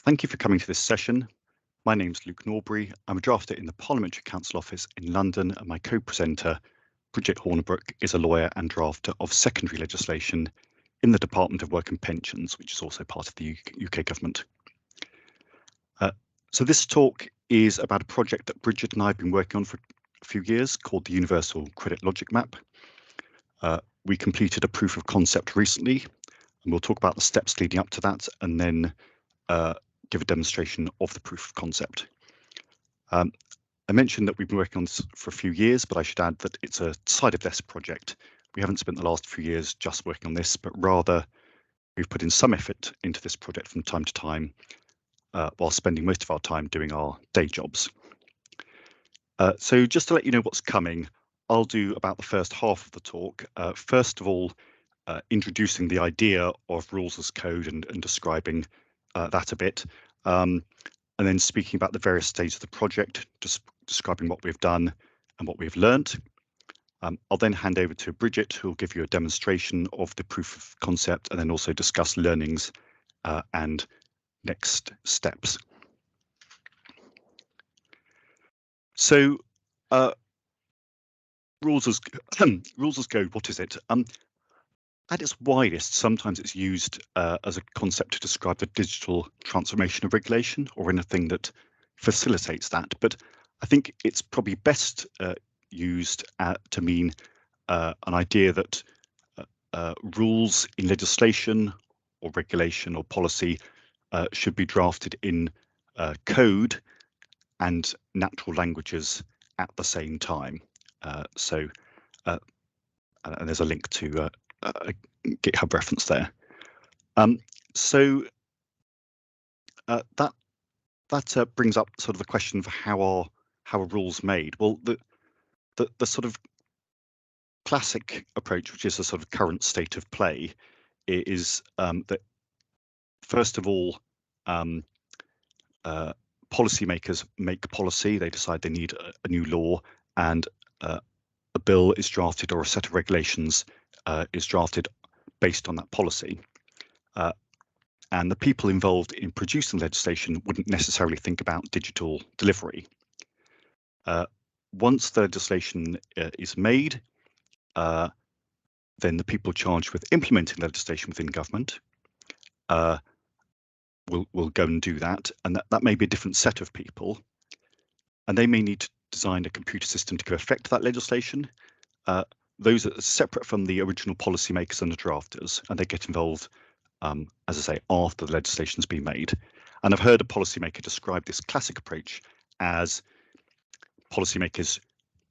Thank you for coming to this session. My name's Luke Norbury. I'm a drafter in the Parliamentary Counsel office in London, and my co-presenter, Bridget Hornibrook, is a lawyer and drafter of secondary legislation in the Department of Work and Pensions, which is also part of the UK government. So this talk is about a project that Bridget and I have been working on for a few years called the Universal Credit Logic Map. We completed a proof of concept recently, and we'll talk about the steps leading up to that, and then give a demonstration of the proof of concept. I mentioned that we've been working on this for a few years, but I should add that it's a side of desk project. We haven't spent the last few years just working on this, but rather we've put in some effort into this project from time to time, while spending most of our time doing our day jobs. So just to let you know what's coming, I'll do about the first half of the talk. First of all, introducing the idea of rules as code and describing that a bit, and then speaking about the various stages of the project, just describing what we've done and what we've learnt. I'll then hand over to Bridget, who will give you a demonstration of the proof of concept and then also discuss learnings and next steps. So rules as code, what is it? At its widest, sometimes it's used as a concept to describe the digital transformation of regulation or anything that facilitates that. But I think it's probably best used to mean an idea that rules in legislation or regulation or policy should be drafted in code and natural languages at the same time. And there's a link to a GitHub reference there. That brings up sort of the question of how are rules made? Well, the sort of classic approach, which is the sort of current state of play, is that first of all, policymakers make policy. They decide they need a new law, and a bill is drafted or a set of regulations is drafted based on that policy. And the people involved in producing legislation wouldn't necessarily think about digital delivery. Once the legislation is made, then the people charged with implementing legislation within government will go and do that, and that may be a different set of people, and they may need to design a computer system to affect that legislation. Those are separate from the original policymakers and the drafters, and they get involved, as I say, after the legislation's been made. And I've heard a policymaker describe this classic approach as policymakers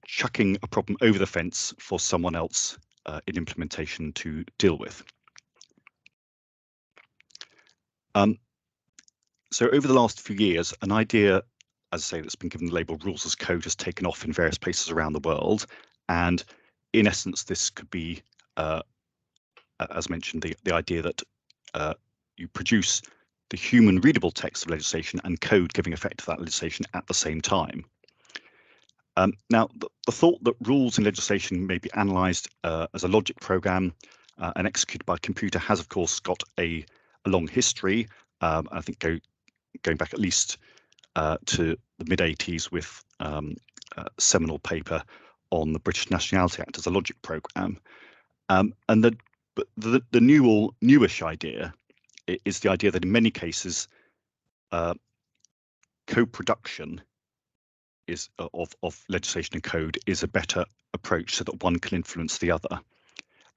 chucking a problem over the fence for someone else in implementation to deal with. So over the last few years, an idea, as I say, that's been given the label rules as code has taken off in various places around the world. And in essence, this could be, as mentioned, the idea that you produce the human readable text of legislation and code giving effect to that legislation at the same time. Now, the thought that rules in legislation may be analysed as a logic program and executed by a computer has, of course, got a long history. I think going back at least to the mid-80s with a seminal paper on the British Nationality Act as a logic program. And the newish idea is the idea that in many cases, co-production is of legislation and code is a better approach so that one can influence the other.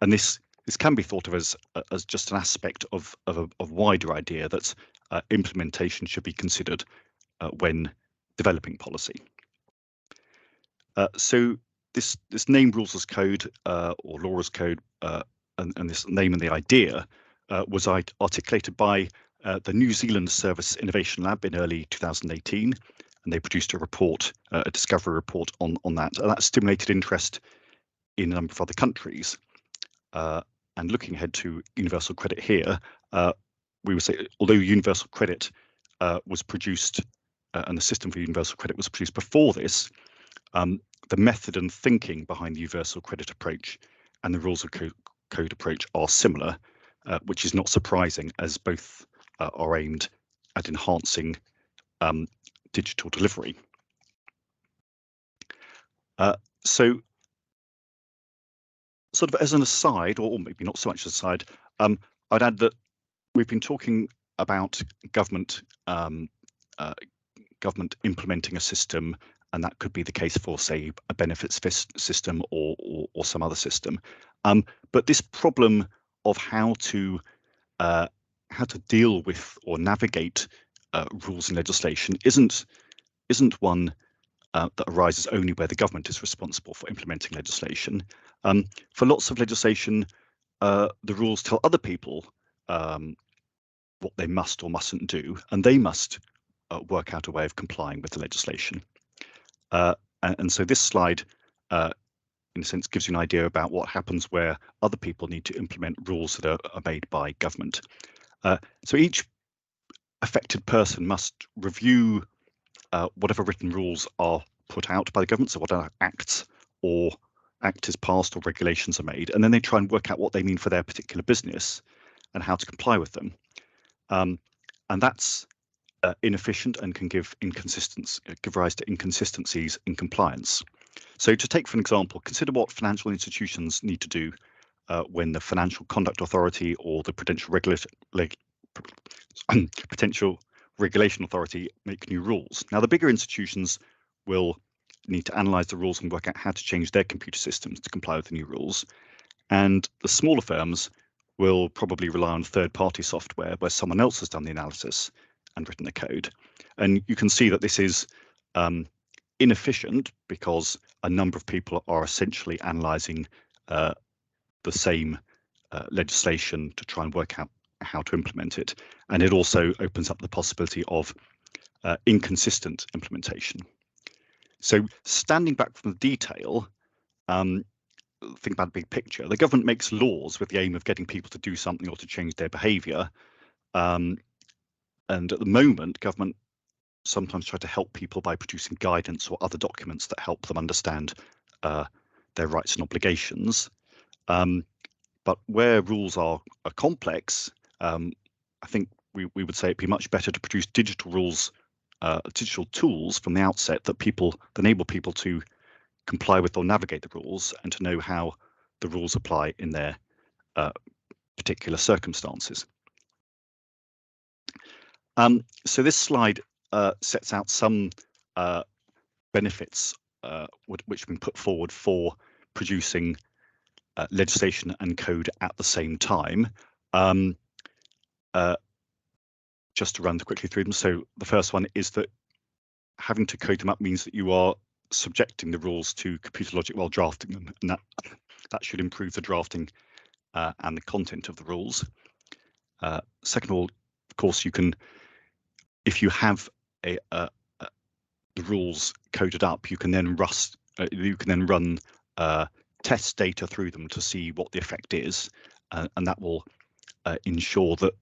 And this can be thought of as just an aspect of a wider idea that implementation should be considered when developing policy. So this name rules as code or law as code, and this name and the idea was articulated by the New Zealand Service Innovation Lab in early 2018, and they produced a report, a discovery report on that, and that stimulated interest in a number of other countries. And looking ahead to universal credit here, we would say, although universal credit was produced and the system for universal credit was produced before this, the method and thinking behind the universal credit approach and the rules of code approach are similar, which is not surprising as both are aimed at enhancing digital delivery. So sort of as an aside, or maybe not so much aside, I'd add that we've been talking about government government implementing a system, and that could be the case for, say, a benefits system or some other system. But this problem of how to deal with or navigate rules and legislation isn't one that arises only where the government is responsible for implementing legislation. For lots of legislation, the rules tell other people what they must or mustn't do, and they must work out a way of complying with the legislation. And so this slide, in a sense, gives you an idea about what happens where other people need to implement rules that are made by government. So each affected person must review whatever written rules are put out by the government, so whatever acts is passed or regulations are made, and then they try and work out what they mean for their particular business and how to comply with them. And that's inefficient and can give rise to inconsistencies in compliance. So to take for an example, consider what financial institutions need to do when the Financial Conduct Authority or the Prudential Regulation Authority make new rules. Now, the bigger institutions will need to analyse the rules and work out how to change their computer systems to comply with the new rules. And the smaller firms will probably rely on third-party software where someone else has done the analysis and written the code. And you can see that this is inefficient because a number of people are essentially analysing the same legislation to try and work out how to implement it. And it also opens up the possibility of inconsistent implementation. So standing back from the detail, think about the big picture. The government makes laws with the aim of getting people to do something or to change their behaviour. And at the moment, government sometimes try to help people by producing guidance or other documents that help them understand their rights and obligations. But where rules are complex, I think we would say it'd be much better to produce digital rules, digital tools from the outset that enable people to comply with or navigate the rules and to know how the rules apply in their particular circumstances. So this slide sets out some benefits which have been put forward for producing legislation and code at the same time. Just to run quickly through them. So the first one is that having to code them up means that you are subjecting the rules to computer logic while drafting them, and that should improve the drafting and the content of the rules. Second of all, of course, you can, if you have the rules coded up, you can then run test data through them to see what the effect is, and that will ensure that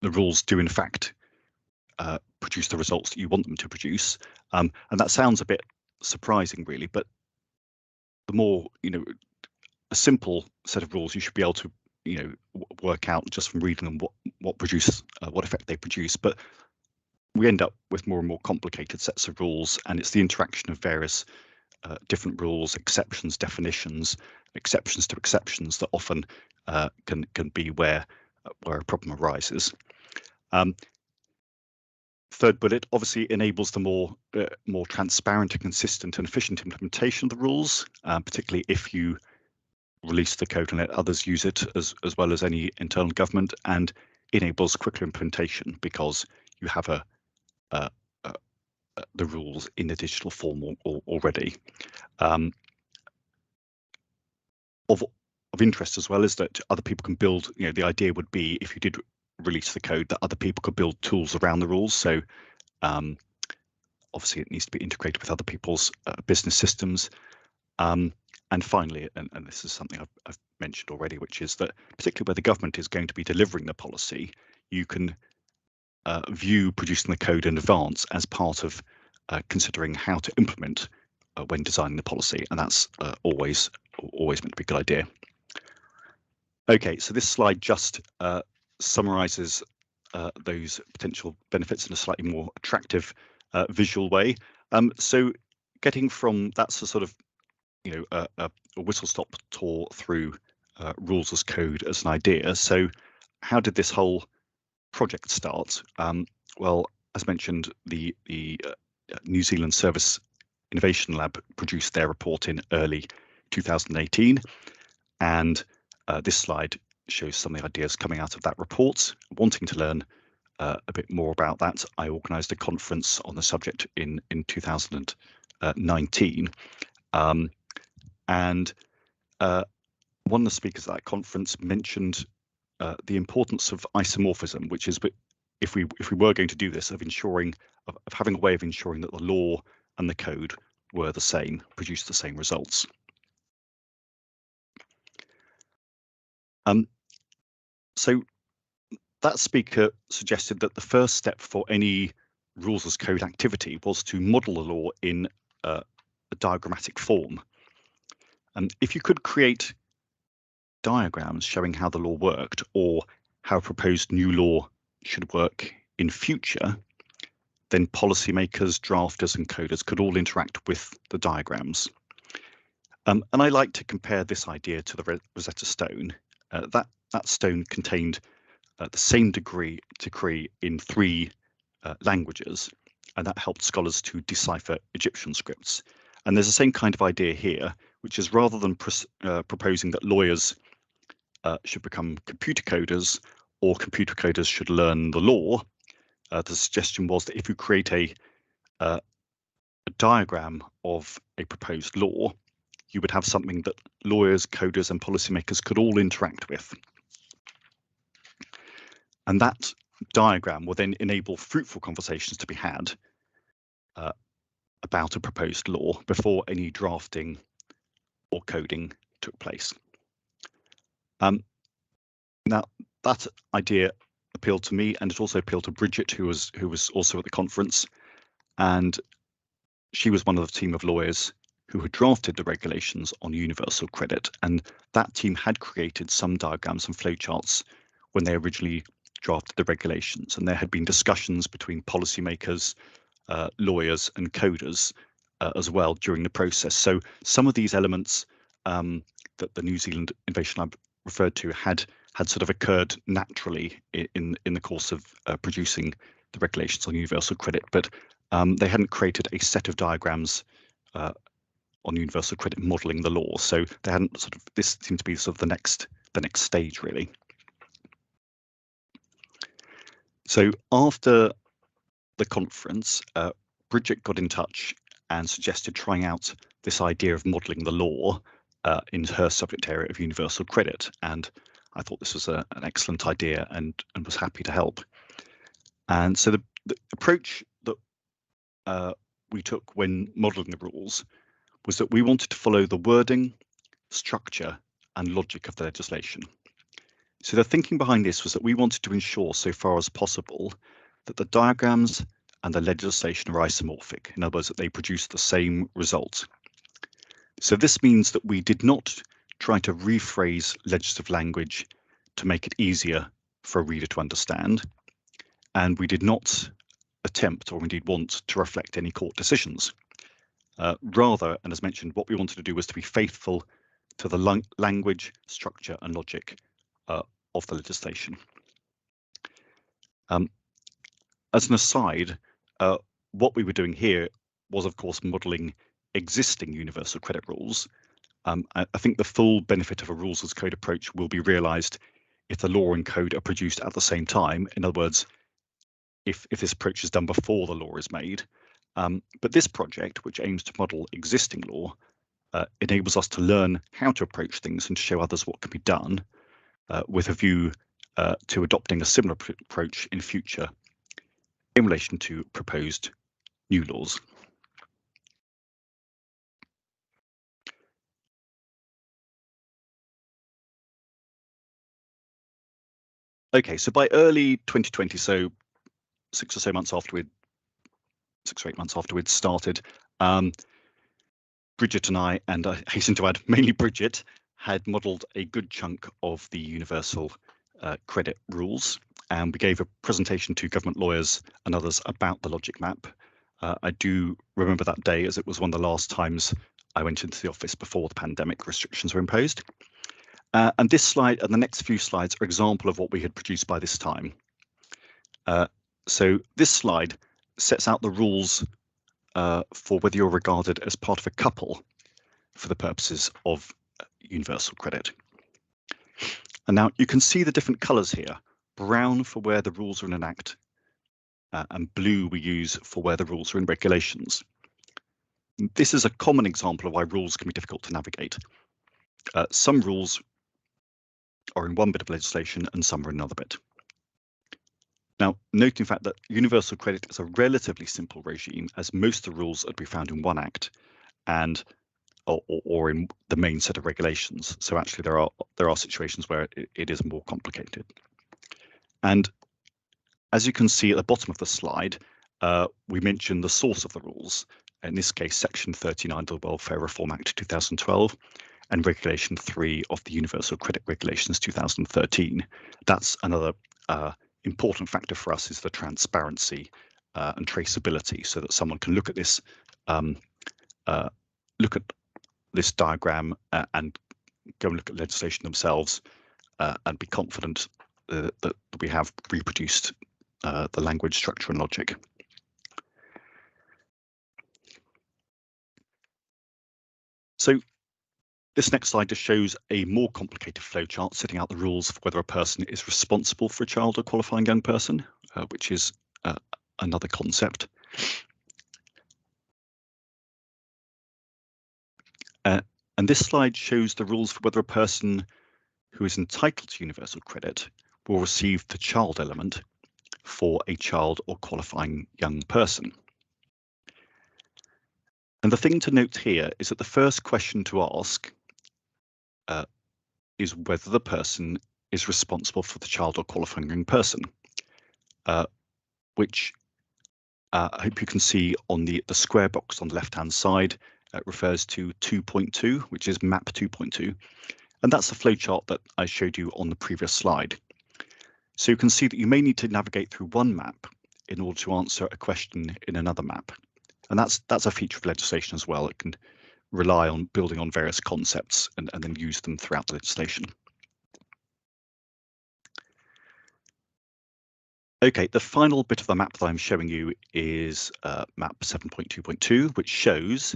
the rules do in fact produce the results that you want them to produce. And that sounds a bit surprising, really, but the more, a simple set of rules, you should be able to, work out just from reading them what effect they produce. But we end up with more and more complicated sets of rules, and it's the interaction of various different rules, exceptions, definitions, exceptions to exceptions that often can be where a problem arises. Third bullet obviously enables the more transparent and consistent and efficient implementation of the rules, particularly if you release the code and let others use it as well as any internal government, and enables quicker implementation because you have the rules in a digital form already. Of interest as well is that other people can build, the idea would be if you did release the code that other people could build tools around the rules. So obviously it needs to be integrated with other people's business systems. And finally, and this is something I've mentioned already, which is that particularly where the government is going to be delivering the policy, you can view producing the code in advance as part of considering how to implement when designing the policy, and that's always meant to be a good idea. Okay, so this slide just summarizes those potential benefits in a slightly more attractive visual way. So getting from that's a sort of a whistle-stop tour through rules as code as an idea. So how did this whole project start? Well, as mentioned, the New Zealand Service Innovation Lab produced their report in early 2018, and this slide shows some of the ideas coming out of that report. Wanting to learn a bit more about that, I organised a conference on the subject in 2019, and one of the speakers at that conference mentioned the importance of isomorphism, which is if we were going to do this, of having a way of ensuring that the law and the code were the same, produced the same results. So that speaker suggested that the first step for any rules as code activity was to model the law in a diagrammatic form. And if you could create diagrams showing how the law worked or how a proposed new law should work in future, then policymakers, drafters and coders could all interact with the diagrams. And I like to compare this idea to the Rosetta Stone. That stone contained the same decree in 3 languages, and that helped scholars to decipher Egyptian scripts. And there's the same kind of idea here, which is rather than proposing that lawyers should become computer coders or computer coders should learn the law, the suggestion was that if you create a diagram of a proposed law, you would have something that lawyers, coders and policymakers could all interact with. And that diagram will then enable fruitful conversations to be had about a proposed law before any drafting or coding took place. Now, that idea appealed to me, and it also appealed to Bridget, who was also at the conference, and she was one of the team of lawyers who had drafted the regulations on universal credit, and that team had created some diagrams and flowcharts when they originally drafted the regulations, and there had been discussions between policymakers, lawyers and coders as well during the process. So some of these elements that the New Zealand Innovation Lab referred to had sort of occurred naturally in the course of producing the regulations on universal credit, but they hadn't created a set of diagrams on universal credit modelling the law. So they hadn't this seemed to be sort of the next stage really. So after the conference, Bridget got in touch and suggested trying out this idea of modelling the law in her subject area of universal credit, and I thought this was an excellent idea and was happy to help. And so the approach that we took when modelling the rules was that we wanted to follow the wording, structure and logic of the legislation. So the thinking behind this was that we wanted to ensure, so far as possible, that the diagrams and the legislation are isomorphic, in other words, that they produce the same result. So this means that we did not try to rephrase legislative language to make it easier for a reader to understand, and we did not attempt or indeed want to reflect any court decisions. Rather, and as mentioned, what we wanted to do was to be faithful to the language, structure and logic of the legislation. As an aside, what we were doing here was, of course, modelling existing universal credit rules. I think the full benefit of a rules as code approach will be realised if the law and code are produced at the same time. In other words, if this approach is done before the law is made. But this project, which aims to model existing law, enables us to learn how to approach things and to show others what can be done with a view to adopting a similar approach in future in relation to proposed new laws. Okay, so by early 2020, so 6 or 8 months after we'd started, Bridget and I hasten to add, mainly Bridget, had modelled a good chunk of the universal credit rules. and we gave a presentation to government lawyers and others about the logic map. I do remember that day, as it was one of the last times I went into the office before the pandemic restrictions were imposed. And this slide and the next few slides are an example of what we had produced by this time. So this slide sets out the rules for whether you're regarded as part of a couple for the purposes of universal credit. And now you can see the different colours here: brown for where the rules are in an act, and blue we use for where the rules are in regulations. This is a common example of why rules can be difficult to navigate. Some rules are in one bit of legislation and some are in another bit. Now, note in fact that universal credit is a relatively simple regime, as most of the rules are to be found in one act and or in the main set of regulations. So actually there are situations where it is more complicated. And as you can see at the bottom of the slide, we mentioned the source of the rules, in this case section 39 of the Welfare Reform Act 2012 and regulation 3 of the Universal Credit Regulations 2013. That's another important factor for us, is the transparency and traceability, so that someone can look at this diagram and go and look at legislation themselves and be confident that we have reproduced the language, structure and logic. So this next slide just shows a more complicated flowchart setting out the rules for whether a person is responsible for a child or qualifying young person, which is another concept. And this slide shows the rules for whether a person who is entitled to universal credit will receive the child element for a child or qualifying young person. And the thing to note here is that the first question to ask is whether the person is responsible for the child or qualifying young person, which I hope you can see on the square box on the left-hand side. Refers to 2.2, which is map 2.2, and that's the flowchart that I showed you on the previous slide. So you can see that you may need to navigate through one map in order to answer a question in another map, and that's a feature of legislation as well. It can rely on building on various concepts and then use them throughout the legislation. Okay, the final bit of the map that I'm showing you is map 7.2.2, which shows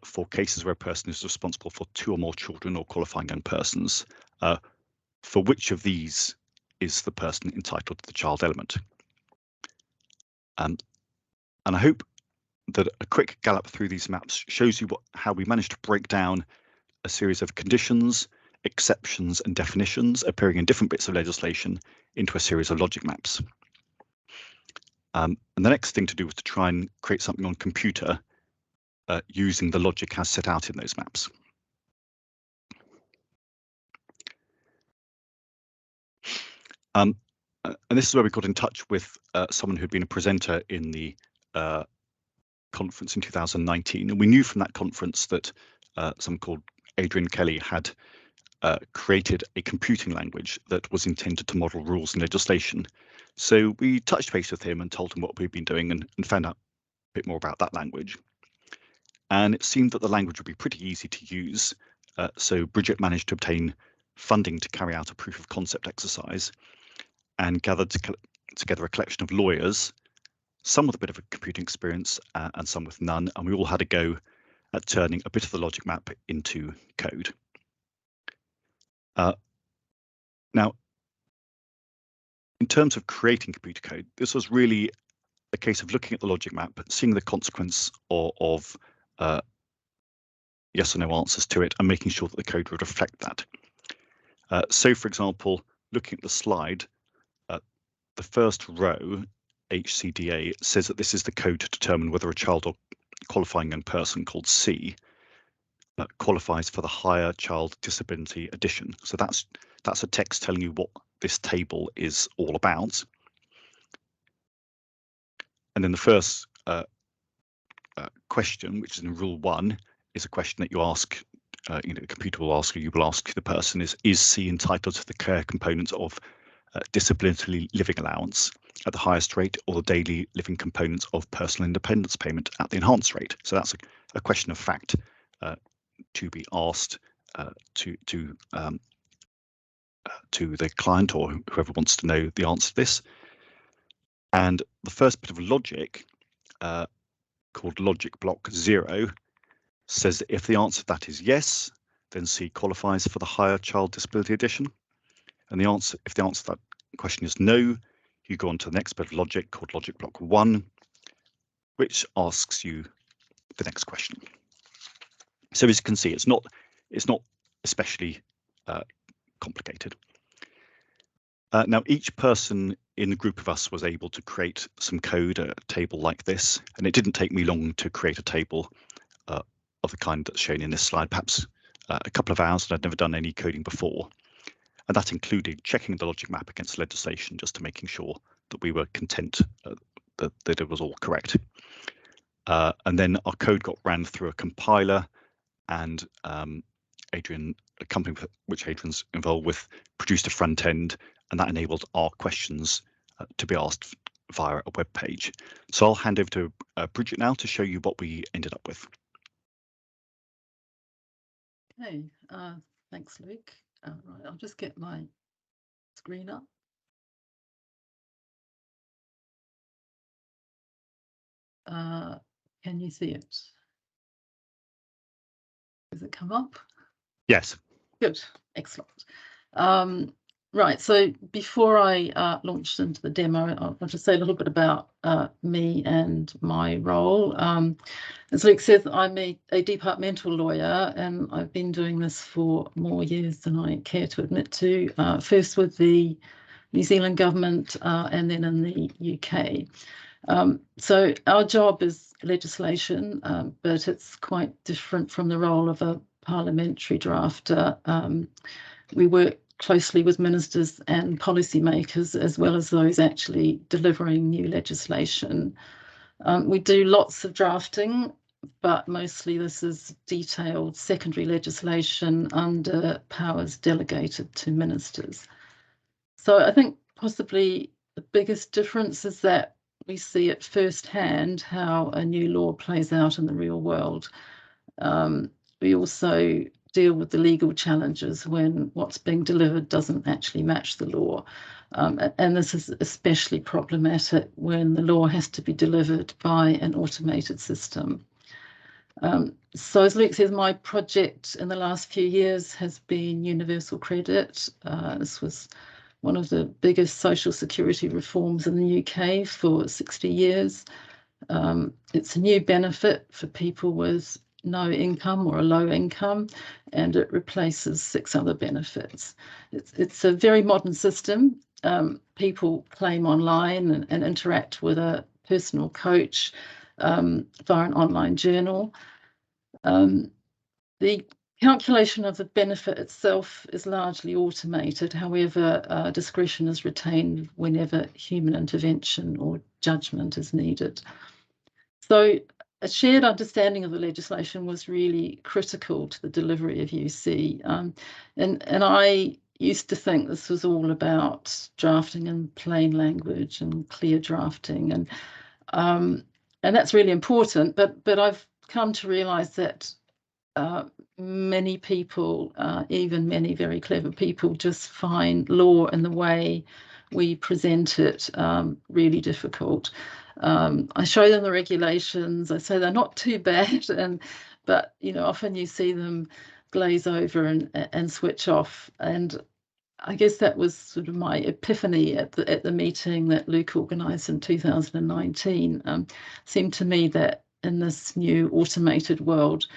for cases where a person is responsible for 2 or more children or qualifying young persons, for which of these is the person entitled to the child element. And I hope that a quick gallop through these maps shows you how we managed to break down a series of conditions, exceptions and definitions appearing in different bits of legislation into a series of logic maps. And the next thing to do was to try and create something on computer using the logic as set out in those maps. And this is where we got in touch with someone who'd been a presenter in the conference in 2019. And we knew from that conference that someone called Adrian Kelly had created a computing language that was intended to model rules and legislation. So we touched base with him and told him what we'd been doing and found out a bit more about that language. And it seemed that the language would be pretty easy to use. So Bridget managed to obtain funding to carry out a proof of concept exercise and gathered together a collection of lawyers, some with a bit of a computing experience and some with none. And we all had a go at turning a bit of the logic map into code. Now, in terms of creating computer code, this was really a case of looking at the logic map, seeing the consequence of yes or no answers to it and making sure that the code would reflect that. So, for example, looking at the slide, the first row, HCDA, says that this is the code to determine whether a child or qualifying young person called C qualifies for the higher child disability addition. So that's a text telling you what this table is all about. And then the first question, which is in rule 1, is a question that you ask, the computer will ask, or you will ask the person, is C entitled to the care component of disability living allowance at the highest rate, or the daily living components of personal independence payment at the enhanced rate. So that's a question of fact to be asked to the client or whoever wants to know the answer to this. And the first bit of logic, called logic block 0, says that if the answer to that is yes, then C qualifies for the higher child disability edition. And if the answer to that question is no, you go on to the next bit of logic called logic block 1, which asks you the next question. So as you can see, it's not especially complicated. Now, each person in the group of us was able to create some code, a table like this, and it didn't take me long to create a table of the kind that's shown in this slide, perhaps a couple of hours, and I'd never done any coding before. And that included checking the logic map against legislation just to making sure that we were content that it was all correct. And then our code got ran through a compiler, and Adrian, a company which Adrian's involved with, produced a front end, and that enabled our questions to be asked via a web page. So I'll hand over to Bridget now to show you what we ended up with. Okay, thanks, Luke. Right, I'll just get my screen up. Can you see it? Does it come up? Yes. Good, excellent. Right, so before I launched into the demo, I'll just say a little bit about me and my role. As Luke said, I'm a departmental lawyer, and I've been doing this for more years than I care to admit to, first with the New Zealand government and then in the UK. So our job is legislation, but it's quite different from the role of a parliamentary drafter. We work closely with ministers and policymakers, as well as those actually delivering new legislation. We do lots of drafting, but mostly this is detailed secondary legislation under powers delegated to ministers. So I think possibly the biggest difference is that we see at first hand how a new law plays out in the real world. We also deal with the legal challenges when what's being delivered doesn't actually match the law. And this is especially problematic when the law has to be delivered by an automated system. So as Luke says, my project in the last few years has been universal credit. This was one of the biggest social security reforms in the UK for 60 years. It's a new benefit for people with no income or a low income, and it replaces 6 other benefits. It's a very modern system. People claim online and interact with a personal coach via an online journal. The calculation of the benefit itself is largely automated. However, discretion is retained whenever human intervention or judgment is needed. So a shared understanding of the legislation was really critical to the delivery of UC. And I used to think this was all about drafting in plain language and clear drafting. And that's really important. But I've come to realise that many people, even many very clever people, just find law and the way we present it really difficult. I show them the regulations. I say they're not too bad, but often you see them glaze over and switch off. And I guess that was sort of my epiphany at the meeting that Luke organised in 2019. Seemed to me that in this new automated world,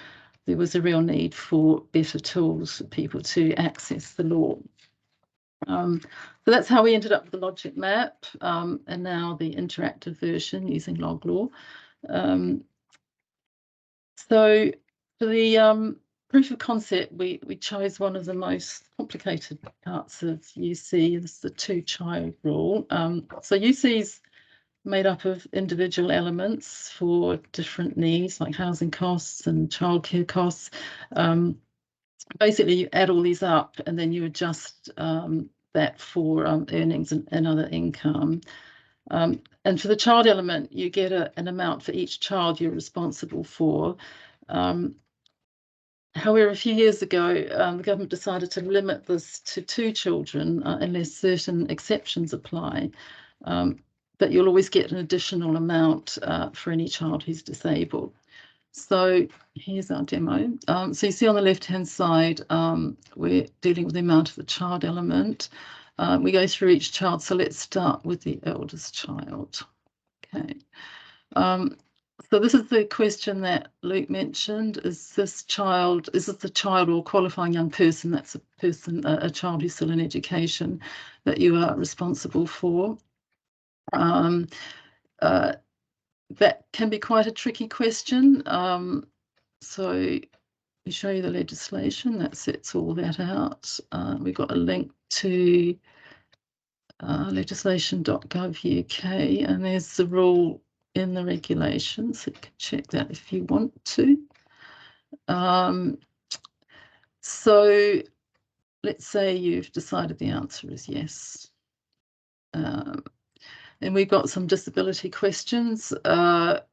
there was a real need for better tools for people to access the law. So that's how we ended up with the logic map, and now the interactive version using LogLaw. So for the proof of concept, we chose one of the most complicated parts of UC. This is the 2-child rule. So UC is made up of individual elements for different needs like housing costs and childcare costs. Basically, you add all these up and then you adjust that for earnings and other income. And for the child element, you get an amount for each child you're responsible for. However, a few years ago, the government decided to limit this to 2 children unless certain exceptions apply. But you'll always get an additional amount for any child who's disabled. So here's our demo. So you see on the left-hand side, we're dealing with the amount of the child element. We go through each child. So let's start with the eldest child. Okay. So this is the question that Luke mentioned. Is this the child or qualifying young person, that's a child who's still in education, that you are responsible for? That can be quite a tricky question. So we show you the legislation that sets all that out. We've got a link to legislation.gov UK, and there's the rule in the regulations. So you can check that if you want to. So let's say you've decided the answer is yes. And we've got some disability questions.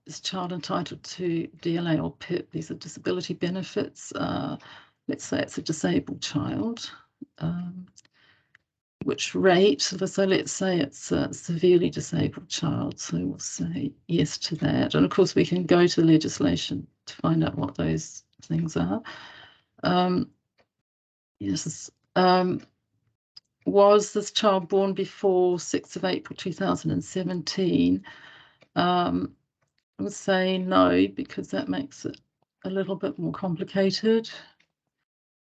Is child entitled to DLA or PIP? These are disability benefits. Let's say it's a disabled child. Which rate? So let's say it's a severely disabled child. So we'll say yes to that. And of course, we can go to the legislation to find out what those things are. Yes. Was this child born before 6th of April 2017? I would say no, because that makes it a little bit more complicated.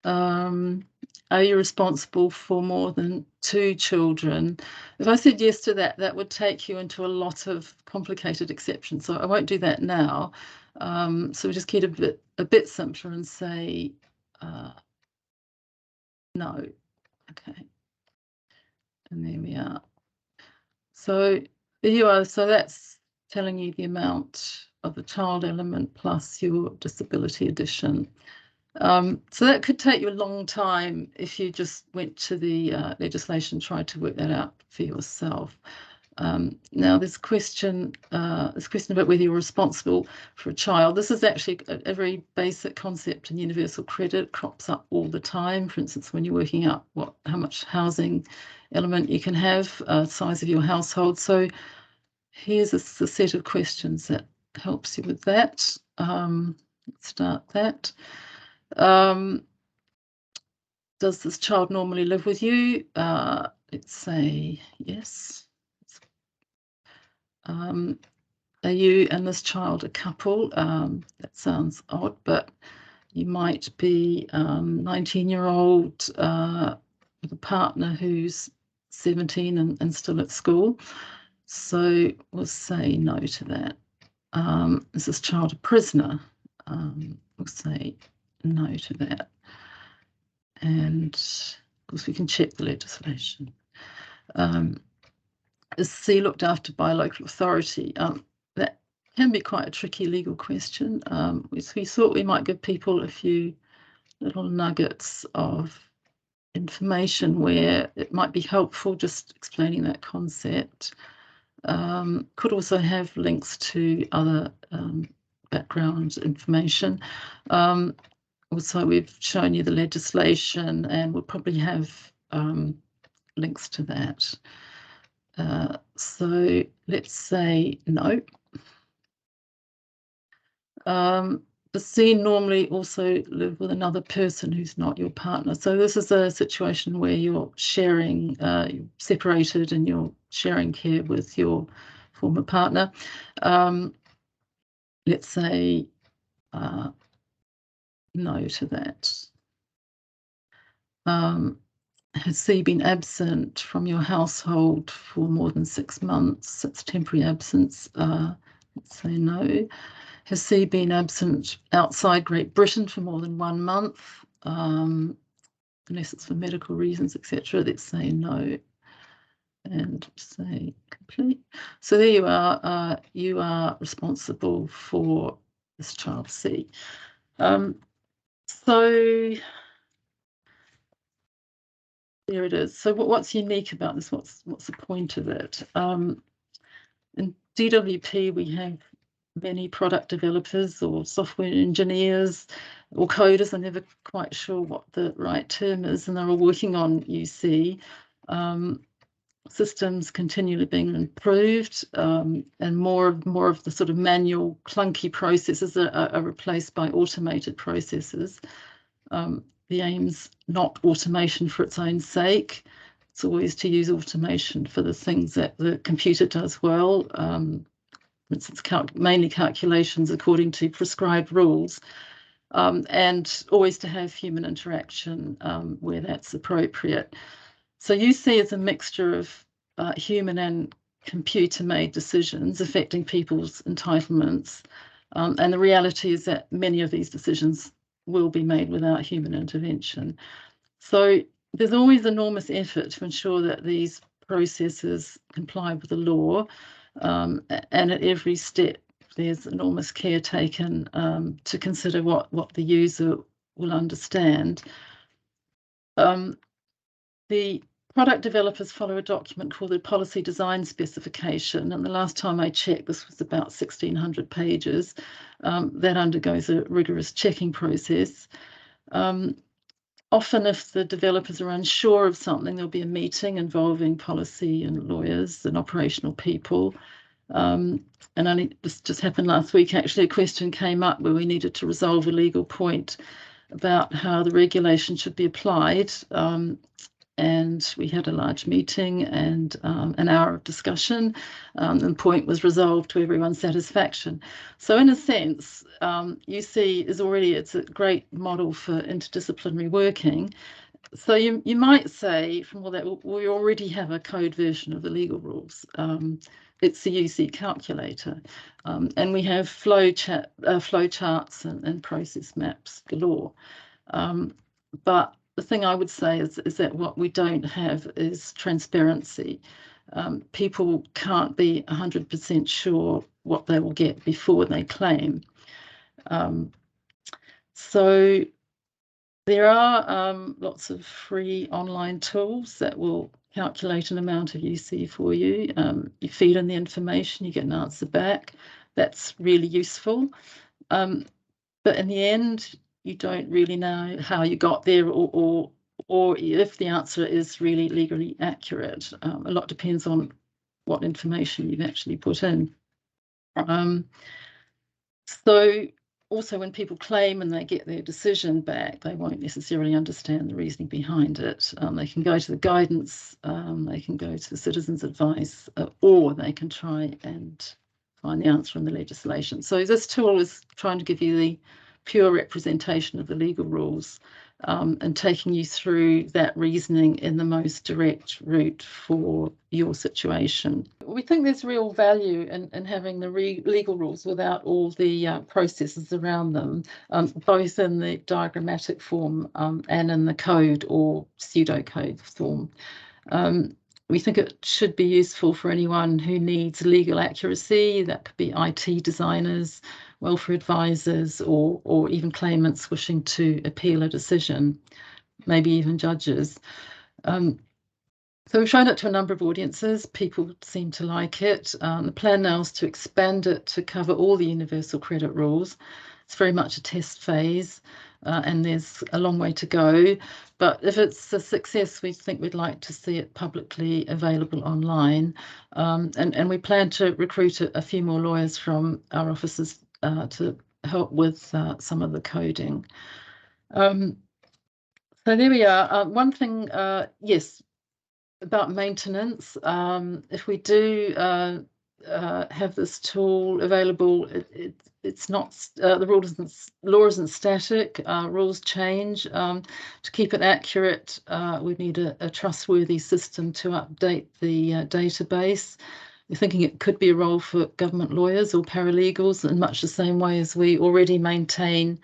Are you responsible for more than 2 children? If I said yes to that, that would take you into a lot of complicated exceptions. So I won't do that now. So we just keep it a bit simpler and say no. Okay. And there we are. So there you are. So that's telling you the amount of the child element plus your disability addition. So that could take you a long time if you just went to the legislation and tried to work that out for yourself. Now, this question about whether you're responsible for a child, this is actually a very basic concept in universal credit, crops up all the time. For instance, when you're working out how much housing element you can have, size of your household. So here's a set of questions that helps you with that. Let's start that. Does this child normally live with you? Let's say yes. Are you and this child a couple? That sounds odd, but you might be 19-year-old with a partner who's 17 and still at school. So we'll say no to that. Is this child a prisoner? We'll say no to that. And of course, we can check the legislation. Is C looked after by a local authority? That can be quite a tricky legal question. We thought we might give people a few little nuggets of information where it might be helpful just explaining that concept. Could also have links to other background information. Also, we've shown you the legislation, and we'll probably have links to that. So let's say no. The C normally also live with another person who's not your partner. So this is a situation where you're sharing, you're separated and you're sharing care with your former partner. Let's say no to that. Has C been absent from your household for more than 6 months? That's temporary absence. Let's say no. Has C been absent outside Great Britain for more than 1 month? Unless it's for medical reasons, etc. Let's say no. And say complete. So there you are. You are responsible for this child C. So There it is. So what's unique about this? What's the point of it? In DWP, we have many product developers or software engineers or coders. I'm never quite sure what the right term is, and they're all working on UC. Systems continually being improved, and more of the sort of manual, clunky processes are replaced by automated processes. The aim's not automation for its own sake. It's always to use automation for the things that the computer does well. For instance, mainly calculations according to prescribed rules, and always to have human interaction where that's appropriate. So UC is a mixture of human and computer-made decisions affecting people's entitlements. And the reality is that many of these decisions will be made without human intervention. So there's always enormous effort to ensure that these processes comply with the law. And at every step, there's enormous care taken to consider what the user will understand. The product developers follow a document called the Policy Design Specification, and the last time I checked, this was about 1,600 pages. That undergoes a rigorous checking process. Often, if the developers are unsure of something, there'll be a meeting involving policy and lawyers and operational people. And this just happened last week, actually, a question came up where we needed to resolve a legal point about how the regulation should be applied. And we had a large meeting and an hour of discussion, and the point was resolved to everyone's satisfaction. So in a sense, UC is it's a great model for interdisciplinary working. So you might say from all that, we already have a code version of the legal rules. It's the UC calculator, and we have flow charts and process maps galore. But the thing I would say is that what we don't have is transparency. People can't be 100% sure what they will get before they claim. So there are lots of free online tools that will calculate an amount of UC for you. You feed in the information, you get an answer back. That's really useful. But in the end, you don't really know how you got there or if the answer is really legally accurate. A lot depends on what information you've actually put in. So also when people claim and they get their decision back, they won't necessarily understand the reasoning behind it. They can go to the guidance, they can go to the citizens' advice, or they can try and find the answer in the legislation. So this tool is trying to give you the pure representation of the legal rules and taking you through that reasoning in the most direct route for your situation. We think there's real value in having the legal rules without all the processes around them, both in the diagrammatic form and in the code or pseudocode form. We think it should be useful for anyone who needs legal accuracy. That could be IT designers, welfare advisors, or even claimants wishing to appeal a decision, maybe even judges. So we've shown it to a number of audiences. People seem to like it. The plan now is to expand it to cover all the universal credit rules. It's very much a test phase, and there's a long way to go. But if it's a success, we think we'd like to see it publicly available online. And we plan to recruit a few more lawyers from our offices to help with some of the coding. So there we are. One thing, yes, about maintenance. If we do have this tool available, it's not the law isn't static. Rules change. To keep it accurate, we need a trustworthy system to update the database. We're thinking it could be a role for government lawyers or paralegals in much the same way as we already maintain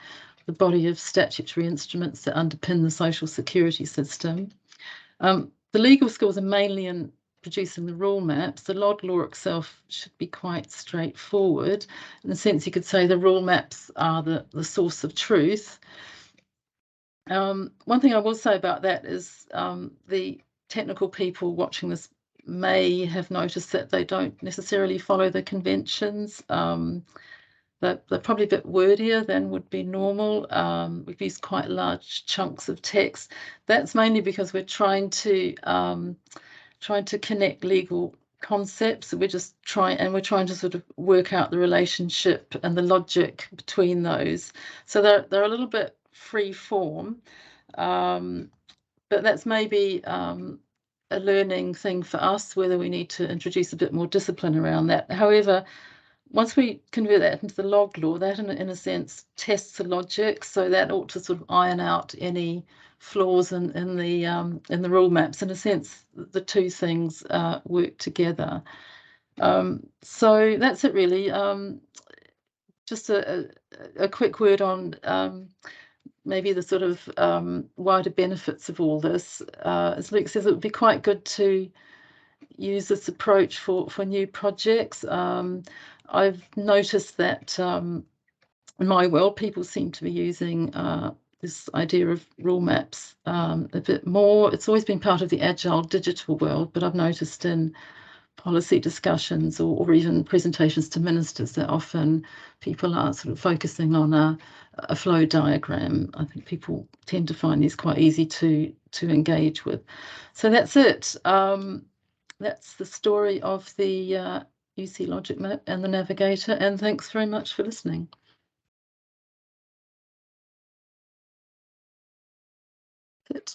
the body of statutory instruments that underpin the social security system. The legal skills are mainly in producing the rule maps. The log law itself should be quite straightforward. In a sense, you could say the rule maps are the source of truth. One thing I will say about that is the technical people watching this may have noticed that they don't necessarily follow the conventions. They're probably a bit wordier than would be normal. We've used quite large chunks of text. That's mainly because we're trying to connect legal concepts. We're trying to sort of work out the relationship and the logic between those. So they're a little bit free form, but that's maybe a learning thing for us, whether we need to introduce a bit more discipline around that. However, once we convert that into the log law, that in a sense tests the logic, so that ought to sort of iron out any flaws in the rule maps. In a sense, the two things work together. So that's it really. Just a quick word on maybe the sort of wider benefits of all this. As Luke says, it would be quite good to use this approach for new projects. I've noticed that in my world, people seem to be using this idea of rule maps a bit more. It's always been part of the agile digital world, but I've noticed in policy discussions or even presentations to ministers that often people are sort of focusing on a flow diagram. I think people tend to find these quite easy to engage with. So that's it. That's the story of the UC Logic Map and the Navigator, and thanks very much for listening. Good.